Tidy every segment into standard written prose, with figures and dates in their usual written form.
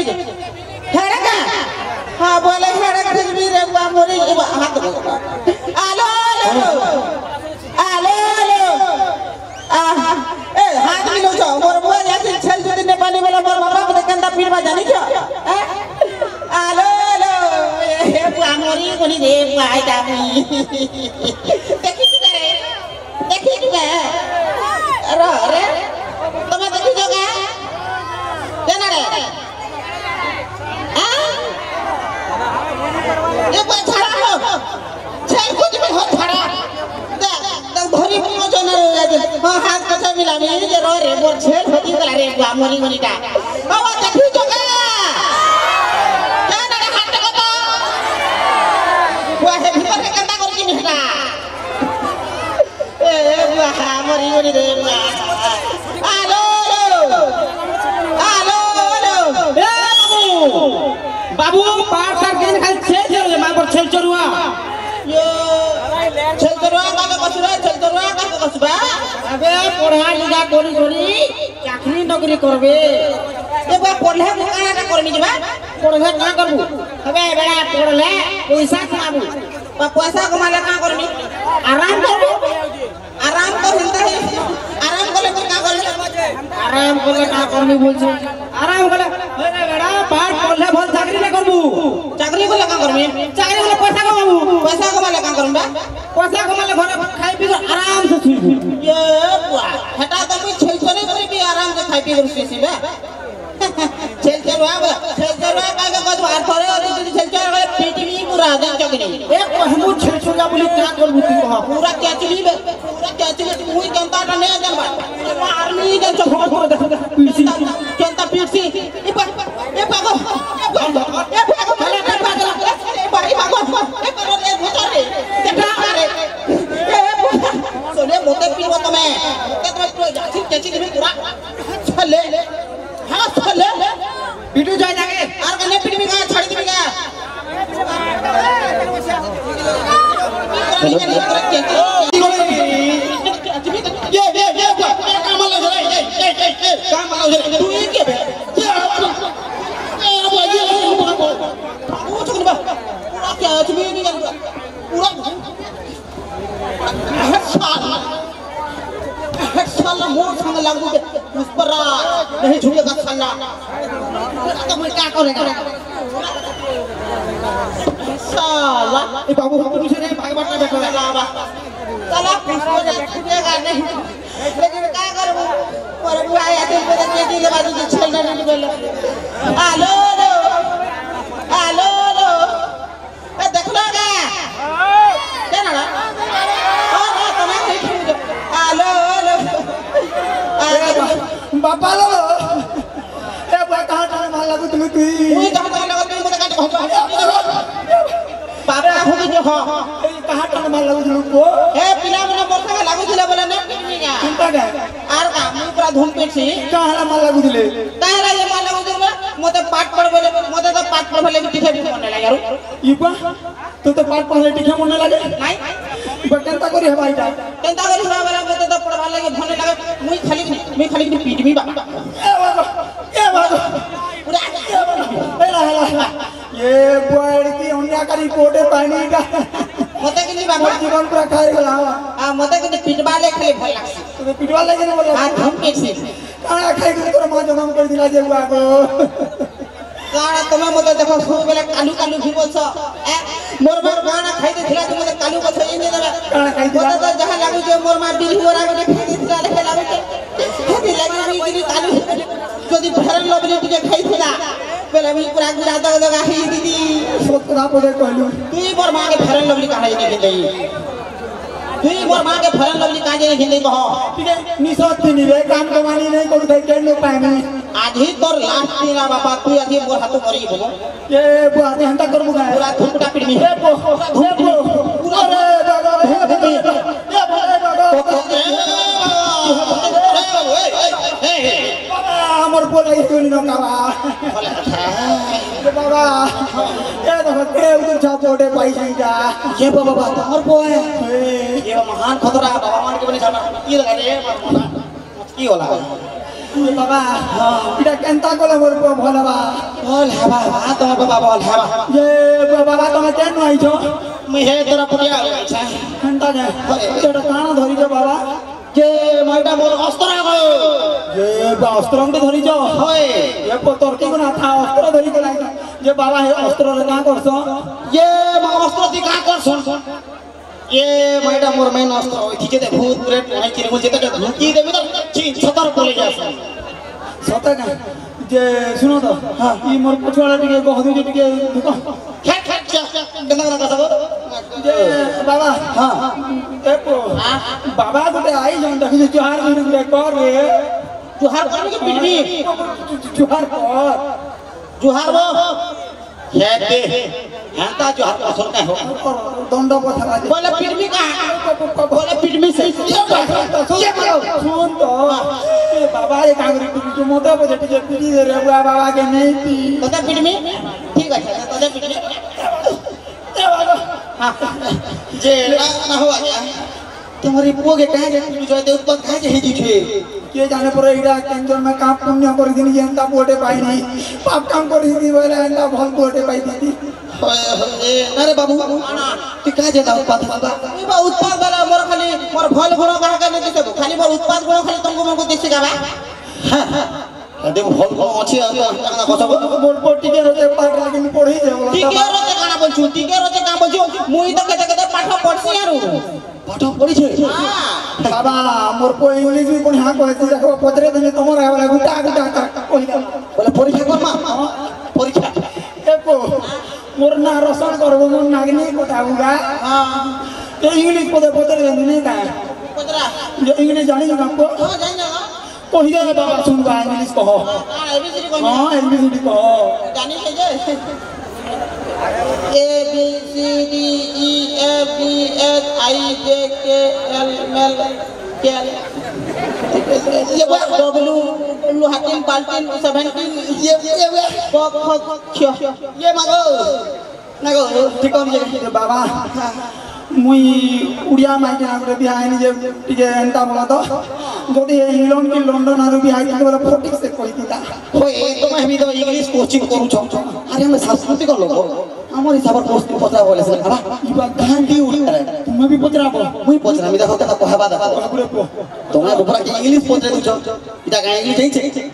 भी हेड़ा का हां बोले हेड़ा खिच भी रे बुआ मोरी हाथ आलो आलो ए हाथ मिलो छ मोर बुआ जाति छल जति नेपाली वाला मोर बाबा बते कंदा पीरवा जानी छ आलो हे बुआ मोरी कोनी रे बुआ आइता देखि रे रे तुम्हें देखी जोगा केना रे हां ये कोई छड़ा हो छल कुछ भी हो छड़ा धरी पुनो जना रे हां हाथ कथा मिलामी जे रो रे मोर छेल होती गला रे बुआ मोरी मोरीटा बाबा देखी जोगा केना रे हाथ को तो बुआ हे भीतर के कंदा करकी मिहना ए बुआ मोरी मोरी रे बुआ बाबू पार कर के खाली छेल छेल मां पर छेल चरुआ यो छेल चरुआ का कसबा अबे पढ़ा लिखा कोरी कोरी चाकरी नौकरी करबे ए बा पढ़ले काना करमी जबा पढ़ले का करबू अबे बेड़ा पढ़ले पैसा कमाबू बा पैसा कमाले का करमी आराम करबू आराम कर हिलता है आराम करले का करले आराम करले का करमी बोल छ आराम करले अरे बेड़ा पार पढ़ले भल चाकरी ना करबू चाकरी करले का करमी चाकरी करले पैसा कमाबू पैसा कमाले का करबा पैसा कमाले घरे खाई पी आराम से सुईबू ये बुआ हटा तो मैं छेल छने करे भी आराम से खाई पी कर सुईबा छेल चरुआ का बार थोड़े और छेल चरुआ पीटीवी पूरा देख चकनी एक हमू छेल चरुआ बोली क्या करबू तू पूरा कैचली मुई जनता का नहीं जानबा आर्मी जन छ पीसी जनता पीसी ए भागो ए भागो भले ए भागो ए करो रे भूतर रे देखा रे ए सोने मोते पीवो तमे तो जाची कैची भी पूरा चले हां चले पीटू जाए जाके आर कने पीटमी का छाड़ी दिबी का ये काम आलो रे काम आलो रे तू ये के बे ये वो चुन बा क्या तुम्हें नहीं जानता पूरा साला मोर संग लागू के उस पर नहीं झुकेगा साला तो मैं क्या करेगा साला ए बाबू हम पीछे नहीं भाग बाटा बैठो लावा साला पीछे झुकेगा नहीं लेकिन क्या करूं पर बुआ या दिल पे के दिल बाजू से छलना नहीं बोले हेलो ए देखलो का केना ना हां तुम्हें नहीं ठीक हेलो बाबा लो ए बुआ कहां टाने मार लागू तुम तू मुई कहां लगा तू मुझे काट कहतो बाबा खुद जो हां ए कहां टाने मार लागू तुम को ए पिला मने मोर संग लागू दिले बोले ने पिनिया चिंता का आर का मुई पूरा धूम पेटसी कहां मार लागू दिले काहेला ये मार लागू दिले मते पाठ पढ़ बोले मते तो पाठ पढ़ बोले टिके भी मन लागे यार इबा तू तो पाठ पढ़ले टिके मन लागे नहीं बटनता करी हवाईटा केनता करी हवा वाला मते तो पढ़वा लागे मन लागे मुई खाली पीटमी बा ए बाबा पूरा ला ये बड़ की उन्या करी कोटे पानी का मते किनी बाबा जीवन पूरा खाए गला आ मते किनी पिटवा ले खाली भल लागसी तो पिटवा लगे ना बोला आ धूम पेटसी काना खाई के तोर मां जन्म कर दिला जे बुआ को काना तुम्हें मते देखो सब बेले कालू भी बोलछ ए मोर गाना खाई देथिला तुम मते कालू बोलछ इ ने देबा काना खाई दिला मते तो जहां लागु जे मोर मां दिल हुआ रागे खाई देथिला लेके लागु के हेती लागी गिनी कालू जदी भरन लबली टिके खाइथिला बेले मी पूरा गुरा दगा ही दीदी सोतरा पड़े कहलू तुई मोर मां के भरन लबली काहे ने गिनई तुई मोर मां के भरन लबली काहे ने गिनई कहो ठीक है निसत थी रे काम कमानी नहीं करू दे के नो पानी आज ही तोर लास्ट दिन बाबा तू आज मोर हाथ मरी बोलो ए बुआ दे हंता करबू का पूरा धुपटा पिटमी ए बो पूरा रे दादा ए दादा बाबा हमर बोलाई सुनी न कावा बाबा ए देखो के उधर छापोटे पैसे जा ये बाबा तोहर बो है ये महान खतरा बाबा मान के बने जाना ये लगा रे की होला बाबा इटा केनता कोले मोर भल बा बोल हेबा तो बाबा बोल हेबा ये बाबा तुम केन आई छो मुई हे तोरा पुटिया छै केनता जे तोरा काना धरि छो बाबा जे माइटा मोर अस्त्र गो ये अस्त्र के धरि छो होय ये तोर के ना था अस्त्र धरि के लाई जे बाबा हे अस्त्र रे का करसो ये मा अस्त्र ती का करसन ये माइटा मोर मेन अस्त्र होय ठीक है भूत प्रेत नहीं चिरे मुझे तो धुकी देबी तो छी छतर बोले जास सत का जे सुनो तो हां ई मोर पछवाड़ा टिके कहदु जे टिके दुका खट खट गंदा गंदा सब जे बाबा हां एको बाबा गोटे आई जन देखि जोहार दिन रे कर रे जोहार कर के पिटबी जोहार कर जोहार वो हेते हंता जोहार असर का हो दंड पथरा बोले पिटबी का बोले पिटबी से ये मारो सुन तो ए बाबा ये कांगरी जो मोटा बजे टिके पिटी दे रे बाबा के नहीं पी तोते पिटबी ठीक है तोते पिटबी हां जे ना हुआ क्या तुम्हारी पुओ के कहां जे जो दे उत्पन्न कहां जे हिजी छे के जाने पर इडा केंजर में काम पुण्य कर दिन जेंता बोटे पाई नहीं पाप काम कर दी बोले एंता भल बोटे पाई दी ए अरे बाबू तू कहां जे दा उत्पाद बाबा ए बा उत्पाद वाला मोर खाली मोर भल गुण कहा के नहीं दिसे खाली मोर उत्पाद गुण खाली तुमको मनको दिसे गाबा हां देखो भल गुण अछि ना कसब बोल बोटी के रोते पाठ लेकिन पढ़ी जे बोला टिके रोते काना बोलछु टिके रोते का बोलछु मुई तो केते केते पाठ पढ़सी यारू पाठ पढ़ी छे हां बाबा मोर को इंग्लिश भी कोन हां कहै देखो पत्रे देने तमर वाला गुटा गुटा कहिला बोले परीक्षा कर मा परीक्षा एको मोर ना रसण करबो मोर नागनी कोटाउगा हां ए इंग्लिश पदे पत्रे देने का पत्रा जो इंग्लिश जानी जो हमको हां जान जा कहि दे बाबा सुनबा इंग्लिश कहो हां एबीसीडी कहि हां एबीसीडी कहो जानी छे जे A B C D E F G H I J K L M N K L ये W लू हातिन पाल्टिन 17 ये क ख ख ये मागो नागो ठीक हम जे बाबा मुई उड़िया माइके ना गोटे बिहा आइनी जे टिके एंता बोला तो जदि इंग्लैंड की लंदन आरु बिहा आइनी बोला फोटिक से कहि दिता होय तो मैं भी तो इंग्लिश कोचिंग करू छ अरे हम सांस्कृतिक लोग हमर हिसाब पर पोस्ट पता बोले से खरा इबा गांधी उठरे तुम भी पचराबो मुई पचरा मी देखो कता कहबा देखो तुम्हें ऊपर की इंग्लिश पचरे छु इटा का इंग्लिश छै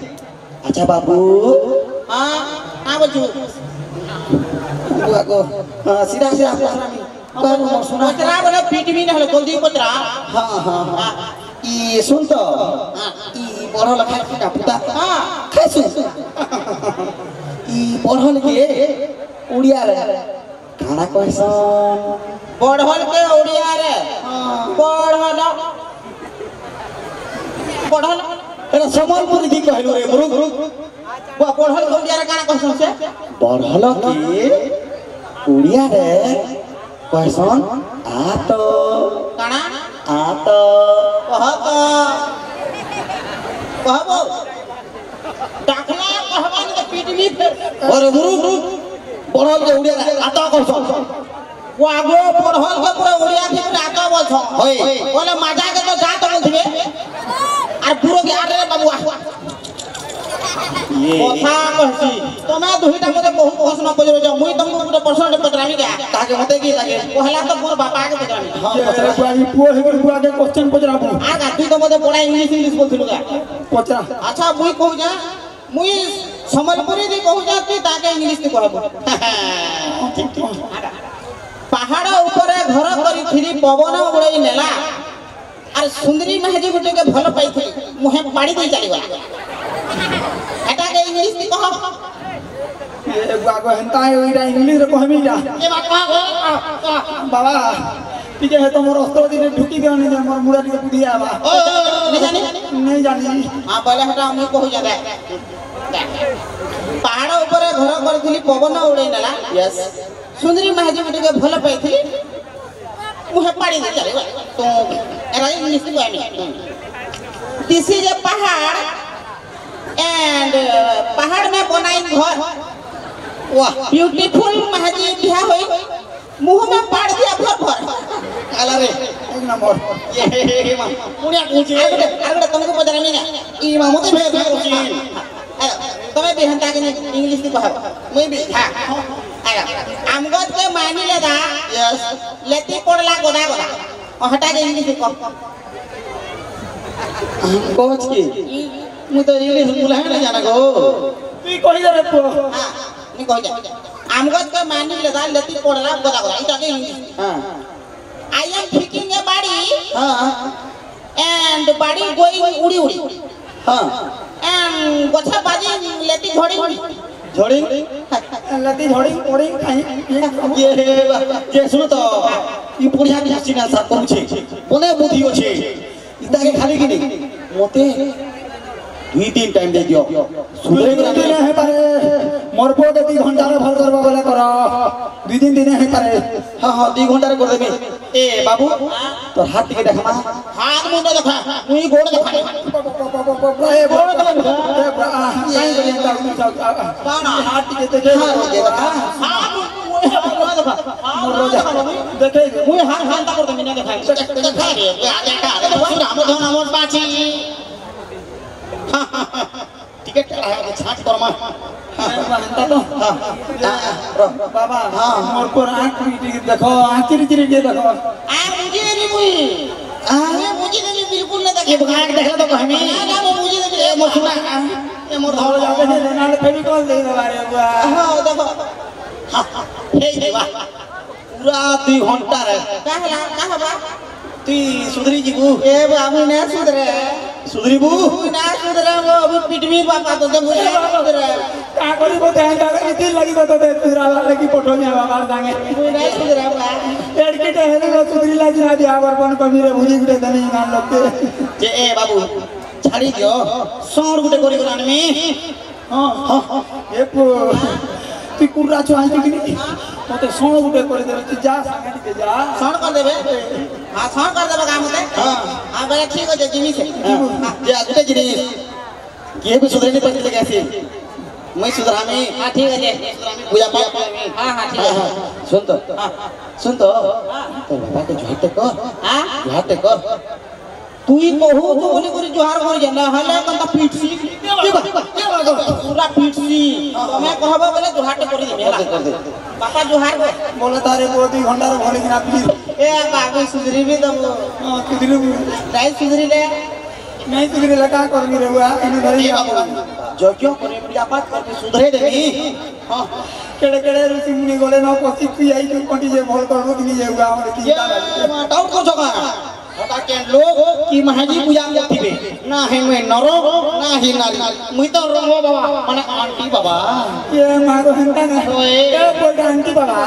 अच्छा बाबू हां आ बचू को सीधा सीधा पचरा मी पचरा बोले पीटीवी न हले जल्दी पचरा हां हां हां ई सुन तो ई पढ़ल खाय का पुता हां खाय सुन ई पढ़ल के उड़िया रे खाना कहसन पढ़ल के उड़िया रे पढ़ल पढ़ल एरा सम्मानपुर की कहलु रे गुरु बा पढ़ल के उड़िया रे काना कहसन से पढ़ल के उड़िया रे कहसन आत काना आत कहत कहबो दाखला कहबा ने पीटली फेर अरे गुरु पढ़ल के उड़िया आता कहसन वो आगो पढ़ल के पूरा उड़िया के आता बोलछ होय बोले माजा के तो जात बोलथिबे আর পুরো কি আরে বাবু কথা কইছি তোমে দুইটা মতে বহু প্রশ্ন কইরে যাও মুই তোমাকে একটা প্রশ্ন পচরামি কা তাকে মতে কি লাগে পহলা তো মোর বাবা के পচরামি हां पचरा बुआई पुओ हेगर बुआ के क्वेश्चन पचराबो आगा তুই তো মতে পড়া इंग्लिश बोलथिलु का पचरा अच्छा मुई कहू जा मुई সম্বলপুরি দি कहू जा তুই তাকে इंग्लिश দি कहबो ठीक ठीक पहाड़ ऊपर घर करी थिरी पवन उड़ई नेला আর সুন্দরী মেহেজি গুটিকে ভালো পাইছিলি মুহে পাড়ি দিয়ে চলি গলা এটাকে ইংলিশ দি কহ ये बागो हंता ओइरा इंग्लिश रे कहमीटा এ বাবা बाबा ठीक है तो मोर अस्त्र दिन ढुकी गनी जे मोर मुड़ा के बुढ़िया बा ओ नहीं जानी हां बोले हटा हम कहू जागा पहाड़ ऊपर घर करथिली पवन उड़ई नेला यस सुंदरी मेहेजी गुटिके भालो पाइथिली मुहे पाड़ी दे चले तो एरा इंग्लिश में आई दिस इज अ पहाड़ एंड पहाड़ में बनाई घर वाह ब्यूटीफुल महजी बिहा होई मुंह में पाड़ दिया भर भर आला रे एक नंबर ये मुड़िया पूछे आगड़े तुमको पदरमी ना ई मामते भेर भेर उचिन तमे भी हंता के इंग्लिश दी कहब मुई भी हां आया आमगत के मानी लेदा यस लेती पड़ला गोदा गोदा हटा के इंग्लिश कह कोच की मुई तो इंग्लिश बोला है ना जाना गो तू कहि दे रे पो हां नी कह जा आमगत के मानी लेदा लेती पड़ला गोदा गोदा इटा के इंग्लिश हां I am picking a body and body going udi udi and gocha baji leti jhodi झोड़ी लती झोड़ी ओड़ी ये सुनो तो ये पुड़िया भी हसीना सा करू छे कोने बुद्धि होछे इता के खाली कि नहीं मोते 2-3 टाइम दे दियो सुधरे को दिन है पारे मोर पो के 2 घंटा रे भर करबा वाला कर 2-3 दिन है पारे हां हां 2 घंटा रे कर देबे ए बाबू तो हाथ के देखमा हाथ मुंह देखा मुई गोड़ देखा ए गोड़ देखा काई करिया काना हाथ के देखे हाथ मुंह देखा मोर रोजा देखे मुई हाथ हाथ कर दे मिना देखा देखा रे आगे का राम धन हमर बाची टिकट है छाट करमा बाबा हां मोर को आंख देखो आंख चिरी के देखो आ मुझे नहीं मुई ये मुझे नहीं बिल्कुल नहीं देखे भाग देखला तो कहमी ना वो मुझे नहीं मोर सुना ये मोर धोल जाके नाल फेविकॉल दे दे बारे बुआ हां देखो हे देवा पूरा 2 घंटा रे का बा तू सुधरी जी बू ए बाबू ना सुधरे सुधरी बू ना सुधरे वो अभी पिटवी पापा तो दे मुझे सुधरे का करी को ध्यान लगा इतनी लगी तो तुरा वाले की फोटो में बाबा दांगे मुझे ना सुधरे बा एडके है रे सुधरी लाजी ना दिया बर बन कमी रे भुजी गुटे दनी नाम लगते जे ए बाबू छाड़ी दियो सौर गुटे करी गलान में हां ए पो तू कुर्रा छो आई कि नहीं मते सोण गुटे कर दे तू जा संगे के जा सौण कर देबे हां सौण कर देबे काम होते हां बड़ा ठीक हो जे जिमी से जे गुटे जिनिस के भी सुधरे नहीं पड़ते कैसे मैं सुधरा में हां ठीक है जे पूजा पाठ हां हां ठीक है सुन तो तो बाबा के झोटे को हां झोटे को तू ही कहू तो बोली करी जोहार कर जाना हले कंता पीटसी पूरा पीटसी मैं कहबो बोले जोहार कर दे कर दे पापा जोहार को बोले तारे को 2 घंटा रे भले कि ना प्लीज ए बाबू सुधरी भी दबो हां सुधरी नहीं सुधरी ले नहीं सुधरी लगा कर रे बुआ इन धरी जो क्यों करे पूजा पाठ करके सुधरे देनी हां केड़े केड़े ऋषि मुनि गोले न कोसी पी आई तू कोटी जे भोल करबो कि नहीं जे हुआ हमरे चिंता ये डाउट को जगह हटा के लोग की महाजी पूजा करथिबे ना है मैं नरो ना ही नारी मुई तो रंगो बाबा माने आंटी बाबा ये मारो हंता ना ए बोल आंटी बाबा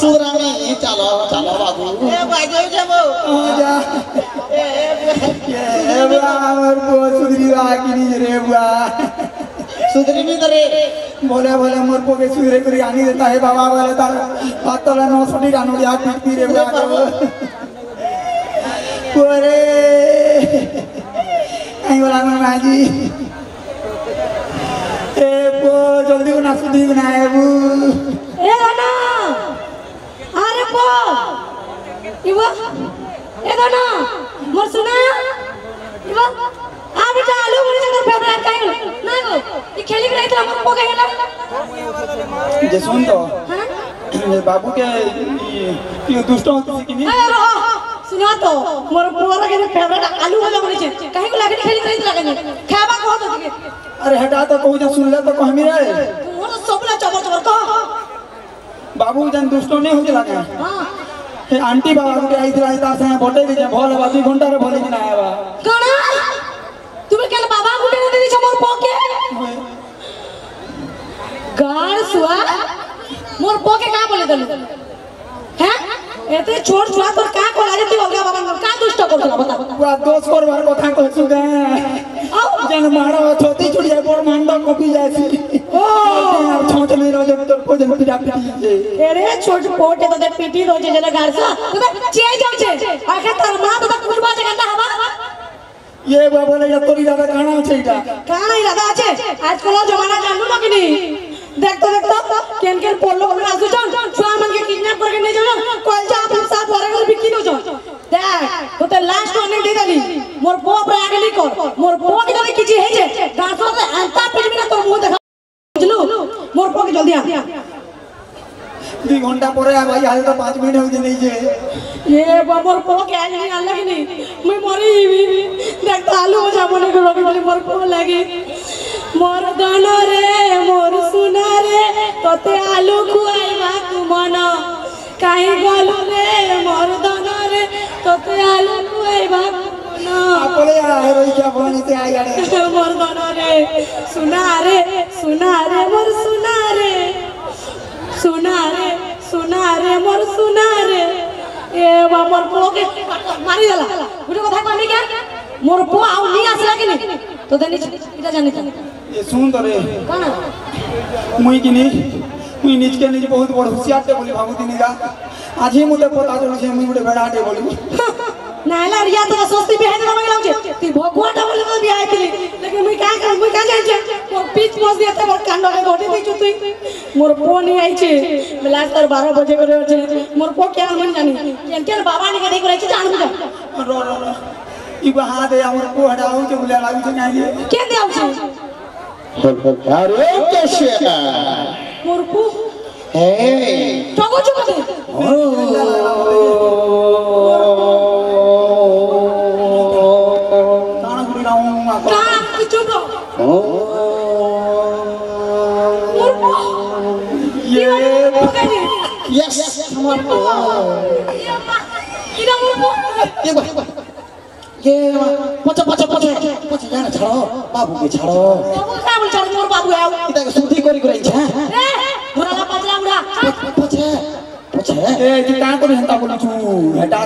सुधरा में चलो चलो बाबू ए बाजो जबो जा ये बुआ हमर को सुधरी वा कि नहीं रे बुआ सुधरी भी करे बोले बोले मोर को के सुधरे करी आनी देता है बाबा बोले तार पातला नो सोडी गानोड़ी आ पीटती रे बुआ कोरे आई वाला माजी ए पो जल्दी को ना सुधरी को ना है बू ए गाना अरे पो इवा ए गाना मोर सुना इवा आ बेटा आलू मोर जंगर फेवरेट काई ना गो ई खेली के रही हमर पो गेला जे सुन तो हां ये बाबू के ये दुष्ट होती कि नहीं ए रहो सुना तो मोर पुअर के फेवरेट आलू वाला मोर छे काहे को लागे खेली रही लागे खाबा को तो के अरे हटा तो कहू जे सुन ले तो कहमी रे मोर सबला चबर चबर कह बाबू जन दुष्ट नहीं होते लागे हां हे आंटी बाबा के आई थी तार से बोटे दे भोल बा 2 घंटा रे भोले कि ना आवा कणा तुमे केला बाबा गुटे दे छ मोर पोके गाड़ सुआ मोर पोके का बोले दलु हैं एते छोट छुआ तोर का कोला जे तू अलगा बाबा का दुष्ट करला बता बुआ दोस्त करबार कथा कहछु गे जन मारो छोटी छुड़िया बोर मांडा कपी जासी ओ छोट में रोजे तोर को जन पिटा पिटी अरे छोट पोटे तो पीटी रोजे जने गाड़सा तो चे जाऊ छे आखे तोर मां तो कुटबा से गंदा हवा ये बाबा ने तोरी दादा काना छै इटा काना इरादा আছে आजकल जमाना जानू ना कि नहीं देखतो देखतो केन केन पोलो में आसु जान छुआ मन के किडनैप करके ले जाओ कॉल जा अपन साथ वरगल बिकी दो जान देख तो ते लास्ट वार्निंग दे देली मोर 2 घंटा परे आ भाई आज तो 5 मिनट हो नहीं जे ये बाबर पो क्या नहीं अलग नहीं मैं मरी भी देख आलू हो जा मने को रोटी मोर पो लगी मोर धन रे मोर सुना रे तोते आलू खुआइबा तू मन काई गलु रे मोर धन रे तोते आलू खुआइबा ना आपले आ रोई क्या बोलने से आ यार मोर धन रे सुना रे मोर सुना रे मोर सुना रे ए बा मोर पो के मारी देला गुटे कथा कहनी क्या मोर पो आउ नी आसला कि नहीं तो देनी इटा जानि ये सुन तो रे कोन मुई निज के निज बहुत बड़ होशियार टे बोली भाबुती निगा आज ही मुते पता चलो से मुई गुटे बेड़ाटे बोली नाला रिया तो सस्ती बिहाय न मांगला छे ती भगवान टा बोले तो बिहाय केली लेकिन मुई का जान छे मोर पीछ मोस दिया त मोर कांडो के गोटी दी चुतुई मोर पो नहीं आई छे मिला तर 12 बजे करे छे मोर पो क्या मन जानी केन बाबा ने के करे छे जान बुझा रो ई बहा दे हमर पो हटाऊ के बुला लागू छे काहे के दे आउ छे अरे कैसे मोर पो हे टगो चुकते ताना गुड़ी राऊ का की चुप रहो मोर पो ये यस हमर को इरा मोर पो ये पचा जाना छाड़ो बाबू के छाड़ो बाबू का बोल छाड़ मोर बाबू आउ इता सुधी करी करे छा ए घोड़ा पचला उड़ा पचा ए जी का को हंता बोलू छु हटा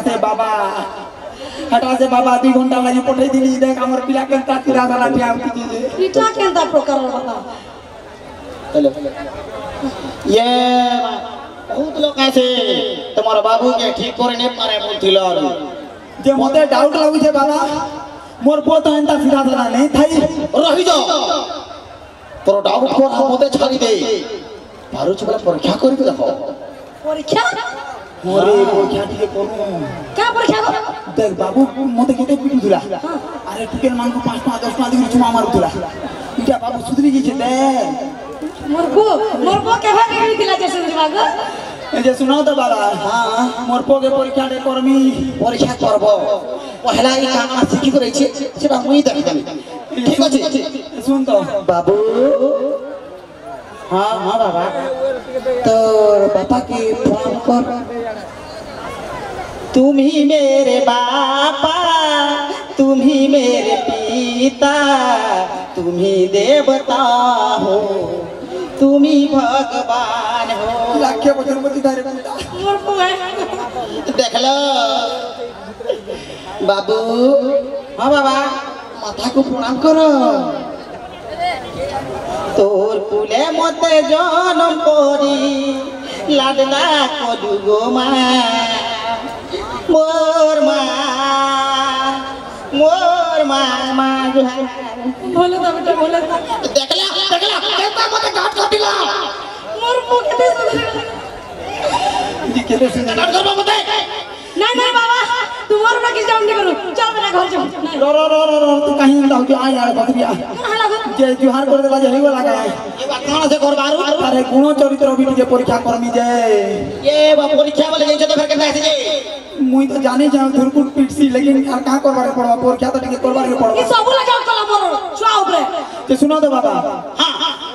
से बाबा 2 घंटा लागि पठै दिली देख हमर पिला कंता तिरा वाला टिया की इटा केंता प्रकार बाबा चलो ये बहुत लोग ऐसे तुम्हारा बाबू के ठीक करे नहीं पारे बोलथिलो जे मते डाउट लागु छे बाबा मोर पो तो हंता सीधा साधा नहीं थाई रही जाओ तोर डाउट को मते छाड़ी दे पारो छबला परीक्षा करी देखो परीक्षा मोरे परीक्षा टिके करू का परीक्षा कर देख बाबू मते केते पिटु दिला अरे टिकेल मान को 5 10 दिन चुमा मारू दिला इटा बाबू सुधरी गी छे दे मोर को के भाग दिला जे सुधरी भाग ए जे सुनाओ तो बाबा हां मोर पो के परीक्षा दे करमी परीक्षा करबो पहला ई काना सिखी करे छे सेटा मुई देख देबी ठीक अछि सुन तो बाबू हाँ बाबा तो पापा की प्रणाम कर तुम ही मेरे बापा तुम ही मेरे पिता तुम ही देवता हो तुम ही भगवान हो लाखे बचन बती धारे बेटा मोर को है देख लो बाबू हाँ बाबा माथा को प्रणाम करो तोर कुले मते जनम करी लाडला कलु गो मा मोर मा बोले तो बेटा बोले तो देखला केता मते घाट काटिला मोर को के सुधरी जी केते से घाट करबा मते नहीं बाबा तुम्हारा ना किस जाऊं नहीं करूं चल मेरा घर चल रो तू कहीं ना हो आ यार बकरिया कहां लागो जे जुहार कर देला जे हिगो लगा ये बात कहां से करबारू अरे गुण चरित्र भी के परीक्षा करमी जे ये बा परीक्षा वाले जइछो तो फिर केना से जे मुई तो जाने जाऊ धुरकुट पिटसी लेकिन यार का करबारे पड़वा परीक्षा तो टिके करबारे ये पड़वा सब लगाओ कला मोर छुआ ऊपर ते सुनो तो बाबा हां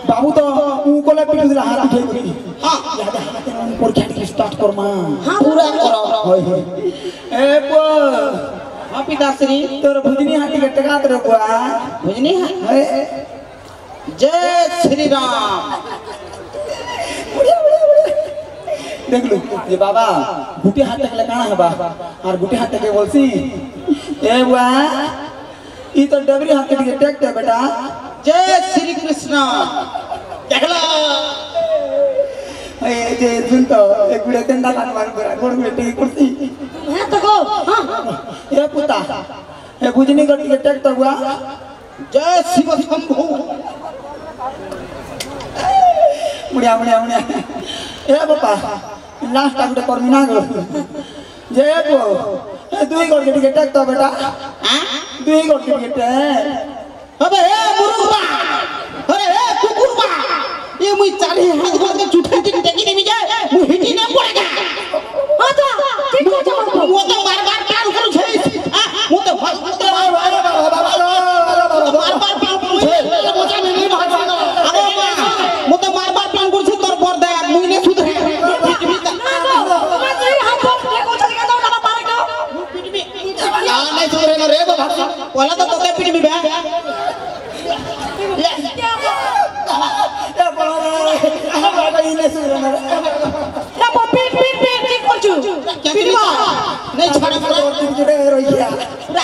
बाबू तो ऊ कोले पिटु दिला हाथ उठे गई हां याद हाथ परीक्षा टिके स्टार्ट करमा हां पूरा करो होय होय ए पो हां पिताश्री तोर भुजनी हाथी के टका तोर बुआ बुझनी है जय श्री राम देख लो ये बाबा गुटे हाथ तक लगाना है बा और गुटे हाथ तक बोलसी ए बुआ ई तो डबरी हाथ के टेक दे बेटा जय श्री कृष्ण देखला ए जे सुन तो एक गुड़े तंदा काट मार कर गोड़ में टेक कुर्सी है तो को हां ए पुता ए भुजनी गटी के टेक तो बुआ जय शिव शंभु मुड़िया ए बाबा लास्ट टाइम तो करमी ना गो जे को ए दुई गोड़ के टेक तो बेटा हां दुई गोड़ के टेक अबे हे मुरुबा अरे हे कुकुरबा ये मुई चाली हाथ गोड़ के झूठे टिक टेकी देबी जे मुई हिटी रा पीट पीट पीट ठीक करछु क्या नहीं छाड़ा जोड़े रहिया पूरा